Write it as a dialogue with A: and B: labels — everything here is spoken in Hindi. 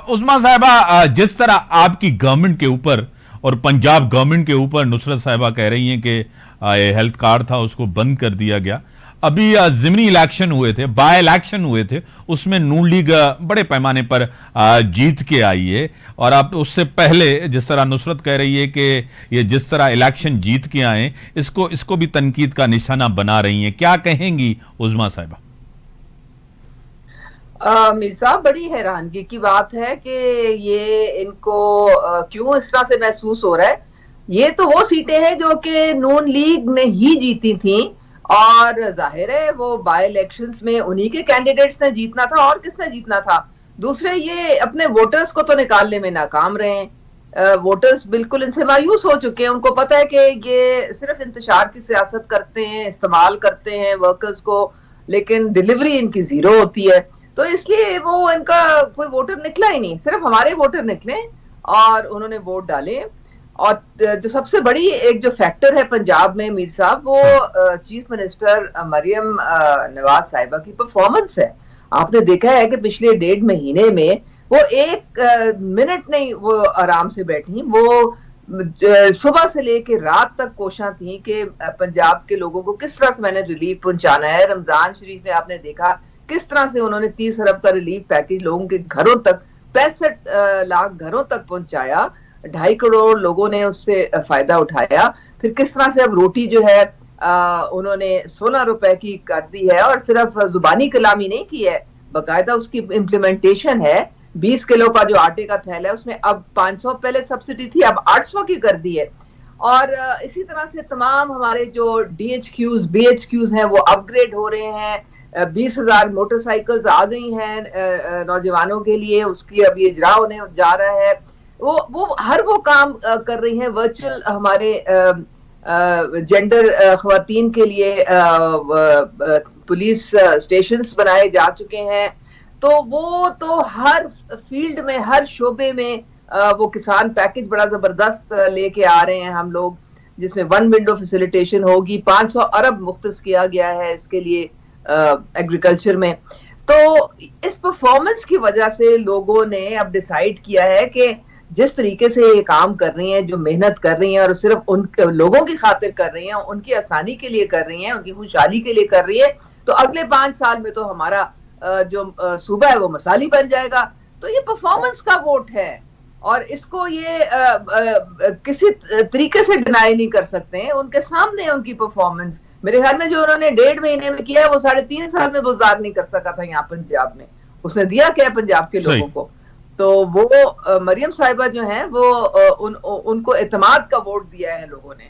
A: उस्मा साहिबा, जिस तरह आपकी गवर्नमेंट के ऊपर और पंजाब गवर्नमेंट के ऊपर नुसरत साहिबा कह रही हैं कि हेल्थ कार्ड था उसको बंद कर दिया गया, अभी ज़िमनी इलेक्शन हुए थे, बाय इलेक्शन हुए थे, उसमें नून लीग बड़े पैमाने पर जीत के आई है, और आप उससे पहले जिस तरह नुसरत कह रही है कि ये जिस तरह इलेक्शन जीत के आए इसको भी तनकीद का निशाना बना रही हैं, क्या कहेंगी उस्मा साहिबा?
B: मीर साहब, बड़ी हैरानगी की बात है कि ये इनको क्यों इस तरह से महसूस हो रहा है। ये तो वो सीटें हैं जो कि नून लीग ने ही जीती थी, और जाहिर है वो बाय इलेक्शंस में उन्हीं के कैंडिडेट्स ने जीतना था, और किसने जीतना था। दूसरे, ये अपने वोटर्स को तो निकालने में नाकाम रहे हैं। वोटर्स बिल्कुल इनसे मायूस हो चुके हैं। उनको पता है कि ये सिर्फ इंतशार की सियासत करते हैं, इस्तेमाल करते हैं वर्कर्स को, लेकिन डिलीवरी इनकी जीरो होती है। तो इसलिए वो इनका कोई वोटर निकला ही नहीं, सिर्फ हमारे वोटर निकले और उन्होंने वोट डाले। और जो सबसे बड़ी एक जो फैक्टर है पंजाब में मीर साहब, वो चीफ मिनिस्टर मरियम नवाज साहिबा की परफॉर्मेंस है। आपने देखा है कि पिछले 1.5 महीने में वो एक मिनट नहीं वो आराम से बैठी। वो सुबह से लेकर रात तक कोशिश थी कि पंजाब के लोगों को किस तरह से मैंने रिलीफ पहुंचाना है। रमजान शरीफ में आपने देखा किस तरह से उन्होंने 30 अरब का रिलीफ पैकेज लोगों के घरों तक, 65 लाख घरों तक पहुंचाया। 2.5 करोड़ लोगों ने उससे फायदा उठाया। फिर किस तरह से अब रोटी जो है उन्होंने 16 रुपए की कर दी है, और सिर्फ जुबानी कलामी नहीं की है, बाकायदा उसकी इम्प्लीमेंटेशन है। 20 किलो का जो आटे का थैला है उसमें अब 500 पहले सब्सिडी थी, अब 800 की कर दी है। और इसी तरह से तमाम हमारे जो DHQs BHQs हैं वो अपग्रेड हो रहे हैं। 20,000 मोटरसाइकिल्स आ गई हैं नौजवानों के लिए, उसकी अभी इजरा होने जा रहा है। वो हर वो काम कर रही हैं। वर्चुअल हमारे जेंडर खवातीन के लिए पुलिस स्टेशंस बनाए जा चुके हैं। तो वो तो हर फील्ड में, हर शोबे में वो किसान पैकेज बड़ा जबरदस्त लेके आ रहे हैं हम लोग, जिसमें 1 विंडो फैसिलिटेशन होगी। 500 अरब मुख्तस किया गया है इसके लिए एग्रीकल्चर में। तो इस परफॉर्मेंस की वजह से लोगों ने अब डिसाइड किया है कि जिस तरीके से ये काम कर रही हैं, जो मेहनत कर रही हैं और सिर्फ उन लोगों की खातिर कर रही हैं, उनकी आसानी के लिए कर रही हैं, उनकी खुशहाली के लिए कर रही है, तो अगले 5 साल में तो हमारा जो सूबा है वो मसाली बन जाएगा। तो ये परफॉर्मेंस का वोट है, और इसको ये किसी तरीके से डिनाई नहीं कर सकते हैं। उनके सामने उनकी परफॉर्मेंस, मेरे ख्याल में जो उन्होंने 1.5 महीने में किया वो 3.5 साल में गुजार नहीं कर सका था यहाँ पंजाब में। उसने दिया क्या पंजाब के लोगों को। तो वो मरियम साहिबा जो हैं वो उनको एतमाद का वोट दिया है लोगों ने।